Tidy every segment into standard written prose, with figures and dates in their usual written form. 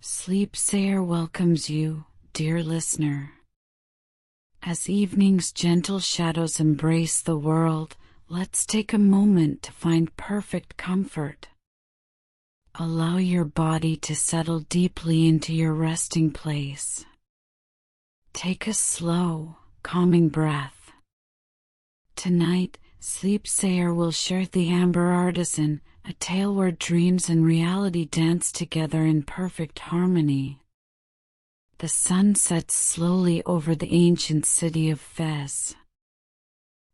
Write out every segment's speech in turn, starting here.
Sleep Sayer welcomes you, dear listener. As evening's gentle shadows embrace the world, let's take a moment to find perfect comfort. Allow your body to settle deeply into your resting place. Take a slow, calming breath. Tonight, Sleep Sayer will share the Amber Artisan, a tale where dreams and reality dance together in perfect harmony. The sun sets slowly over the ancient city of Fez.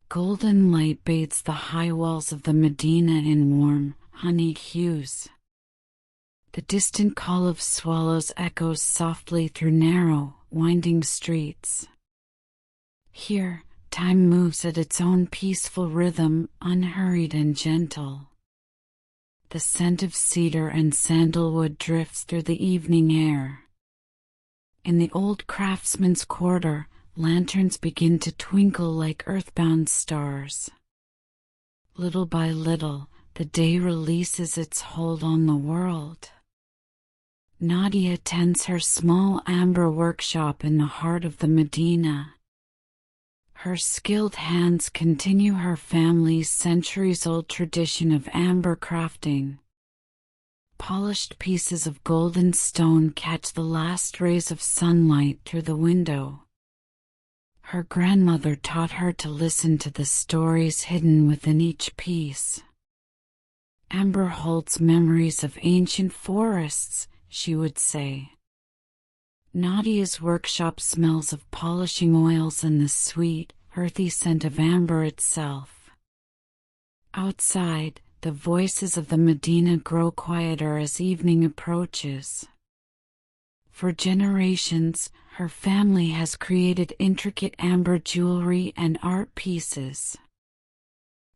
Golden light bathes the high walls of the Medina in warm, honeyed hues. The distant call of swallows echoes softly through narrow, winding streets. Here, time moves at its own peaceful rhythm, unhurried and gentle. The scent of cedar and sandalwood drifts through the evening air. In the old craftsman's quarter, lanterns begin to twinkle like earthbound stars. Little by little, the day releases its hold on the world. Nadia tends her small amber workshop in the heart of the Medina. Her skilled hands continue her family's centuries-old tradition of amber crafting. Polished pieces of golden stone catch the last rays of sunlight through the window. Her grandmother taught her to listen to the stories hidden within each piece. Amber holds memories of ancient forests, she would say. Nadia's workshop smells of polishing oils and the sweet, earthy scent of amber itself. Outside, the voices of the Medina grow quieter as evening approaches. For generations, her family has created intricate amber jewelry and art pieces.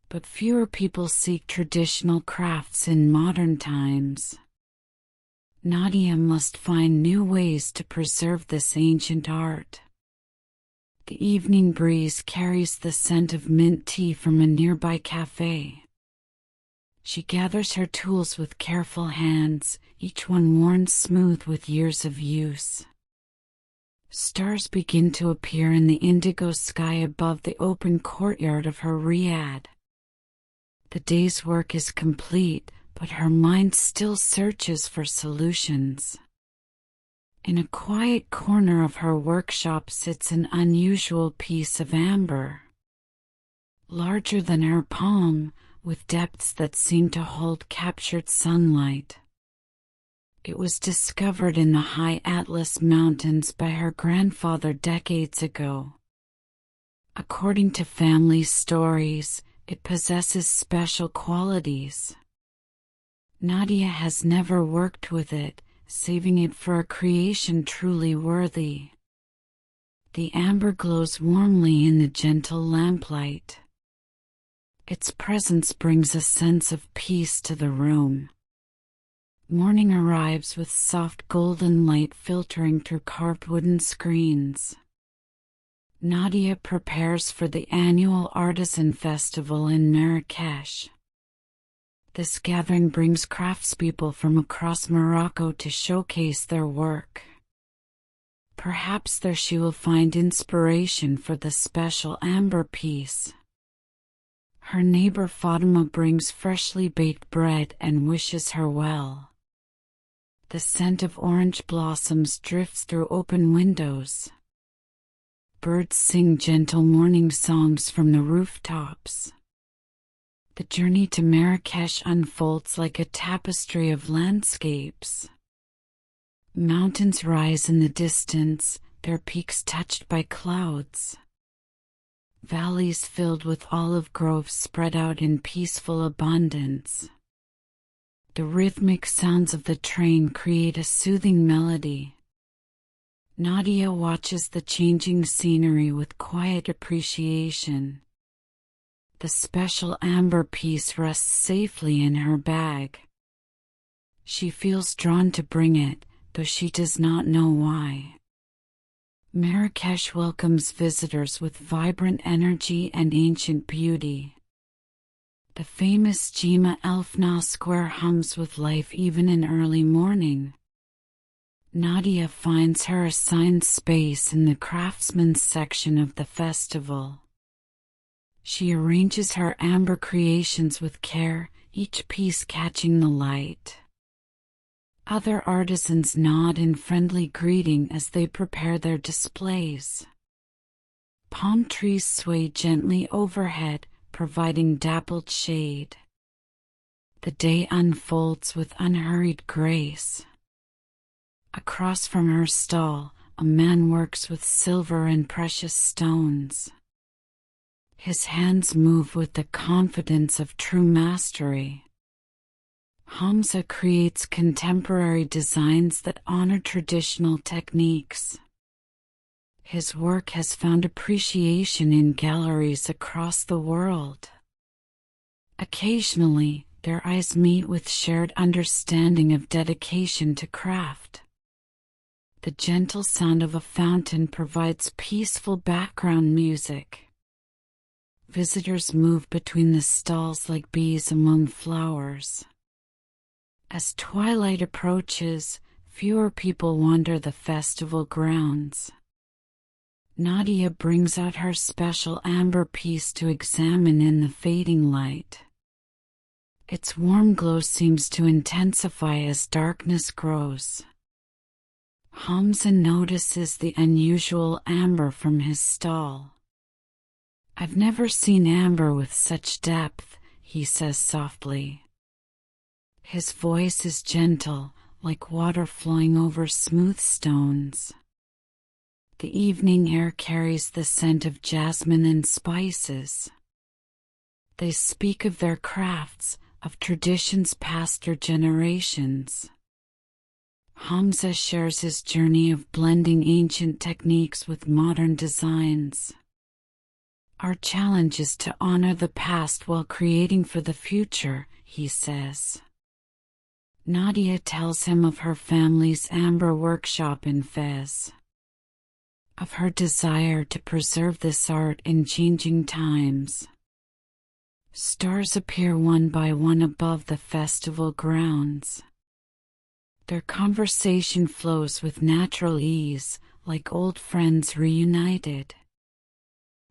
But fewer people seek traditional crafts in modern times. Nadia must find new ways to preserve this ancient art. The evening breeze carries the scent of mint tea from a nearby cafe. She gathers her tools with careful hands, each one worn smooth with years of use. Stars begin to appear in the indigo sky above the open courtyard of her riad. The day's work is complete, but her mind still searches for solutions. In a quiet corner of her workshop sits an unusual piece of amber. Larger than her palm, with depths that seem to hold captured sunlight. It was discovered in the high Atlas Mountains by her grandfather decades ago. According to family stories, it possesses special qualities. Nadia has never worked with it, saving it for a creation truly worthy. The amber glows warmly in the gentle lamplight. Its presence brings a sense of peace to the room. Morning arrives with soft golden light filtering through carved wooden screens. Nadia prepares for the annual Artisan Festival in Marrakesh. This gathering brings craftspeople from across Morocco to showcase their work. Perhaps there she will find inspiration for the special amber piece. Her neighbor Fatima brings freshly baked bread and wishes her well. The scent of orange blossoms drifts through open windows. Birds sing gentle morning songs from the rooftops. The journey to Marrakesh unfolds like a tapestry of landscapes. Mountains rise in the distance, their peaks touched by clouds. Valleys filled with olive groves spread out in peaceful abundance. The rhythmic sounds of the train create a soothing melody. Nadia watches the changing scenery with quiet appreciation. The special amber piece rests safely in her bag. She feels drawn to bring it, though she does not know why. Marrakesh welcomes visitors with vibrant energy and ancient beauty. The famous Jima Elfna Square hums with life even in early morning. Nadia finds her assigned space in the craftsman's section of the festival. She arranges her amber creations with care, each piece catching the light. Other artisans nod in friendly greeting as they prepare their displays. Palm trees sway gently overhead, providing dappled shade. The day unfolds with unhurried grace. Across from her stall, a man works with silver and precious stones. His hands move with the confidence of true mastery. Hamza creates contemporary designs that honor traditional techniques. His work has found appreciation in galleries across the world. Occasionally, their eyes meet with shared understanding of dedication to craft. The gentle sound of a fountain provides peaceful background music. Visitors move between the stalls like bees among flowers. As twilight approaches, fewer people wander the festival grounds. Nadia brings out her special amber piece to examine in the fading light. Its warm glow seems to intensify as darkness grows. Hamza notices the unusual amber from his stall. "I've never seen amber with such depth," he says softly. His voice is gentle, like water flowing over smooth stones. The evening air carries the scent of jasmine and spices. They speak of their crafts, of traditions passed through generations. Hamza shares his journey of blending ancient techniques with modern designs. "Our challenge is to honor the past while creating for the future," he says. Nadia tells him of her family's amber workshop in Fez, of her desire to preserve this art in changing times. Stars appear one by one above the festival grounds. Their conversation flows with natural ease, like old friends reunited.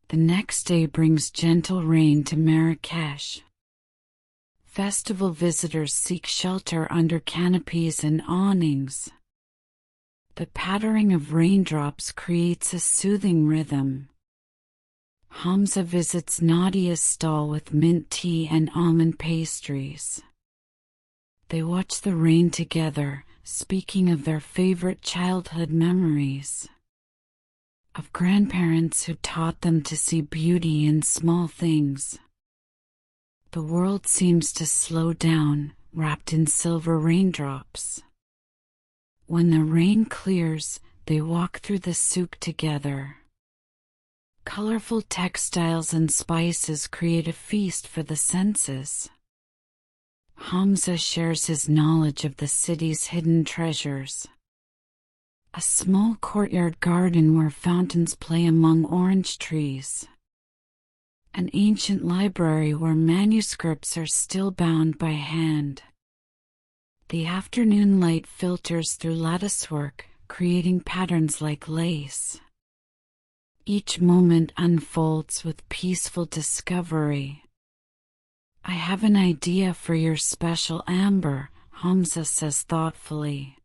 The next day brings gentle rain to Marrakesh. Festival visitors seek shelter under canopies and awnings. The pattering of raindrops creates a soothing rhythm. Hamza visits Nadia's stall with mint tea and almond pastries. They watch the rain together, speaking of their favorite childhood memories. Of grandparents who taught them to see beauty in small things. The world seems to slow down, wrapped in silver raindrops. When the rain clears, they walk through the souk together. Colorful textiles and spices create a feast for the senses. Hamza shares his knowledge of the city's hidden treasures. A small courtyard garden where fountains play among orange trees. An ancient library where manuscripts are still bound by hand. The afternoon light filters through latticework, creating patterns like lace. Each moment unfolds with peaceful discovery. "I have an idea for your special amber," Hamza says thoughtfully.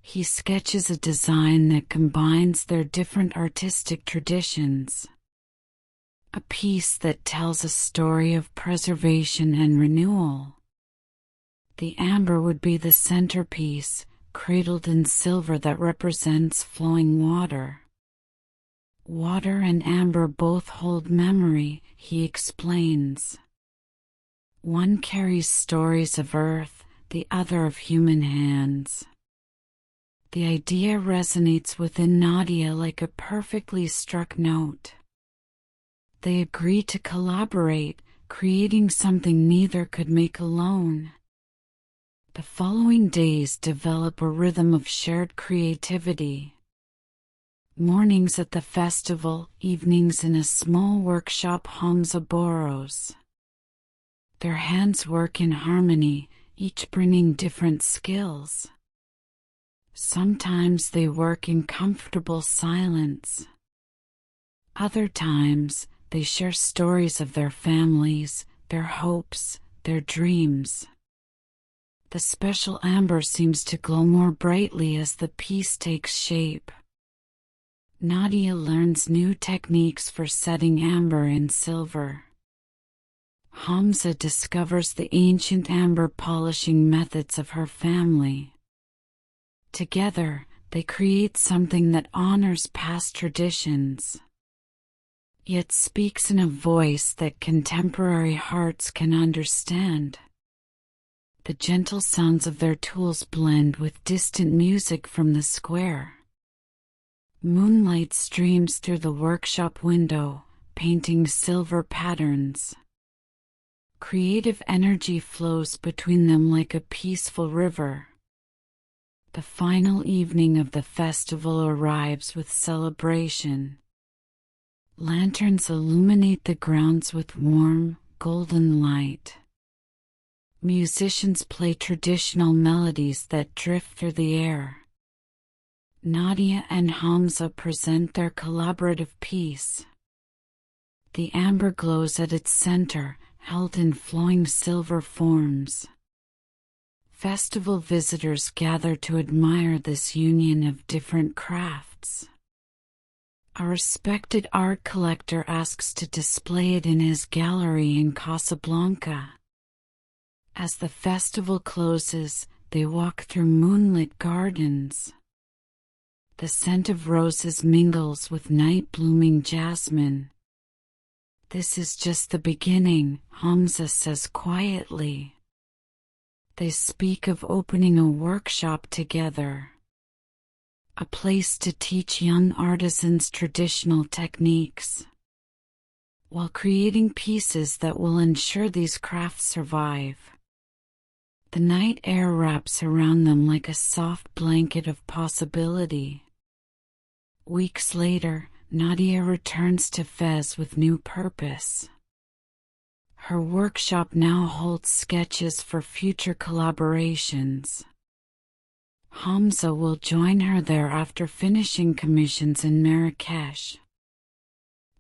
He sketches a design that combines their different artistic traditions. A piece that tells a story of preservation and renewal. The amber would be the centerpiece, cradled in silver that represents flowing water. Water and amber both hold memory, he explains. One carries stories of earth, the other of human hands. The idea resonates within Nadia like a perfectly struck note. They agree to collaborate, creating something neither could make alone. The following days develop a rhythm of shared creativity. Mornings at the festival, evenings in a small workshop Hamza borrows. Their hands work in harmony, each bringing different skills. Sometimes they work in comfortable silence. Other times, they share stories of their families, their hopes, their dreams. The special amber seems to glow more brightly as the piece takes shape. Nadia learns new techniques for setting amber in silver. Hamza discovers the ancient amber polishing methods of her family. Together, they create something that honors past traditions, yet speaks in a voice that contemporary hearts can understand. The gentle sounds of their tools blend with distant music from the square. Moonlight streams through the workshop window, painting silver patterns. Creative energy flows between them like a peaceful river. The final evening of the festival arrives with celebration. Lanterns illuminate the grounds with warm, golden light. Musicians play traditional melodies that drift through the air. Nadia and Hamza present their collaborative piece. The amber glows at its center, held in flowing silver forms. Festival visitors gather to admire this union of different crafts. A respected art collector asks to display it in his gallery in Casablanca. As the festival closes, they walk through moonlit gardens. The scent of roses mingles with night-blooming jasmine. "This is just the beginning," Hamza says quietly. They speak of opening a workshop together, a place to teach young artisans traditional techniques, while creating pieces that will ensure these crafts survive. The night air wraps around them like a soft blanket of possibility. Weeks later, Nadia returns to Fez with new purpose. Her workshop now holds sketches for future collaborations. Hamza will join her there after finishing commissions in Marrakesh.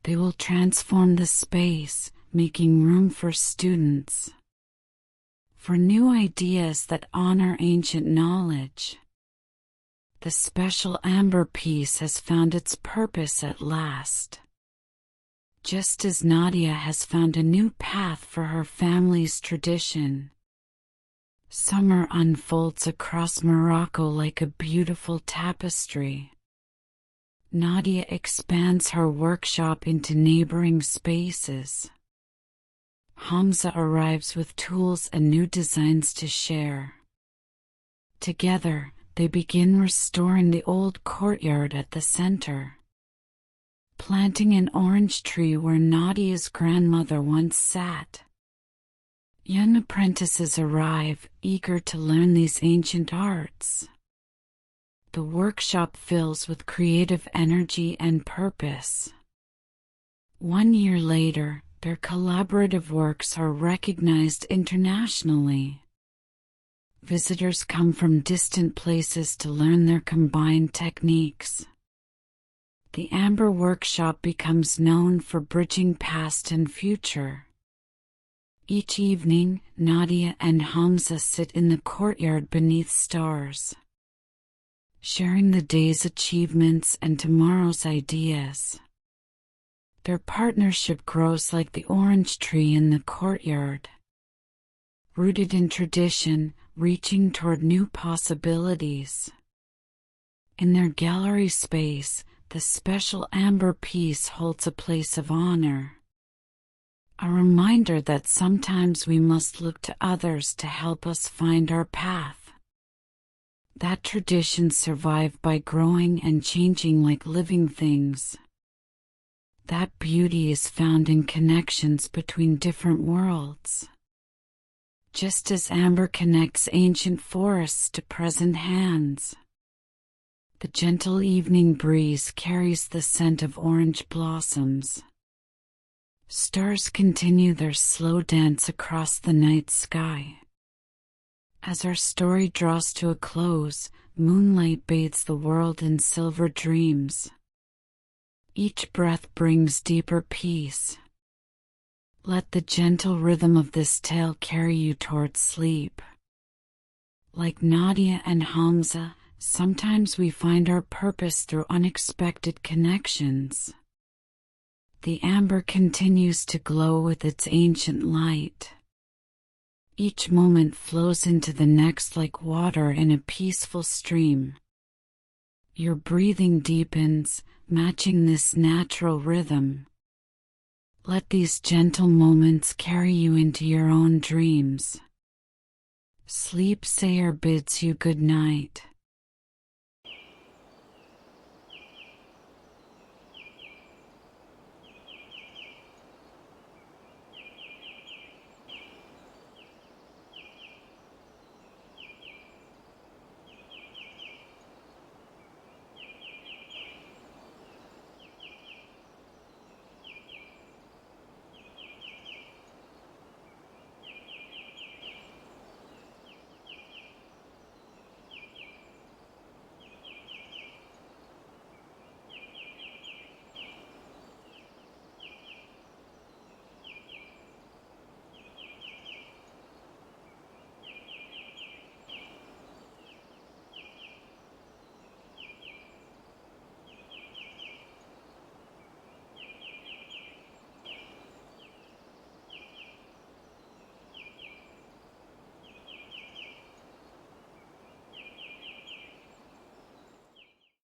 They will transform the space, making room for students, for new ideas that honor ancient knowledge. The special amber piece has found its purpose at last. Just as Nadia has found a new path for her family's tradition. Summer unfolds across Morocco like a beautiful tapestry. Nadia expands her workshop into neighboring spaces. Hamza arrives with tools and new designs to share. Together, they begin restoring the old courtyard at the center. Planting an orange tree where Nadia's grandmother once sat. Young apprentices arrive, eager to learn these ancient arts. The workshop fills with creative energy and purpose. 1 year later, their collaborative works are recognized internationally. Visitors come from distant places to learn their combined techniques. The Amber Workshop becomes known for bridging past and future. Each evening, Nadia and Hamza sit in the courtyard beneath stars, sharing the day's achievements and tomorrow's ideas. Their partnership grows like the orange tree in the courtyard, rooted in tradition, reaching toward new possibilities. In their gallery space, the special amber piece holds a place of honor. A reminder that sometimes we must look to others to help us find our path. That traditions survive by growing and changing like living things. That beauty is found in connections between different worlds. Just as amber connects ancient forests to present hands. The gentle evening breeze carries the scent of orange blossoms. Stars continue their slow dance across the night sky. As our story draws to a close, Moonlight bathes the world in silver dreams. Each breath brings deeper peace. Let the gentle rhythm of this tale carry you towards sleep. Like Nadia and Hamza, sometimes we find our purpose through unexpected connections. The amber continues to glow with its ancient light. Each moment flows into the next like water in a peaceful stream. Your breathing deepens, matching this natural rhythm. Let these gentle moments carry you into your own dreams. Sleep Sayer bids you good night.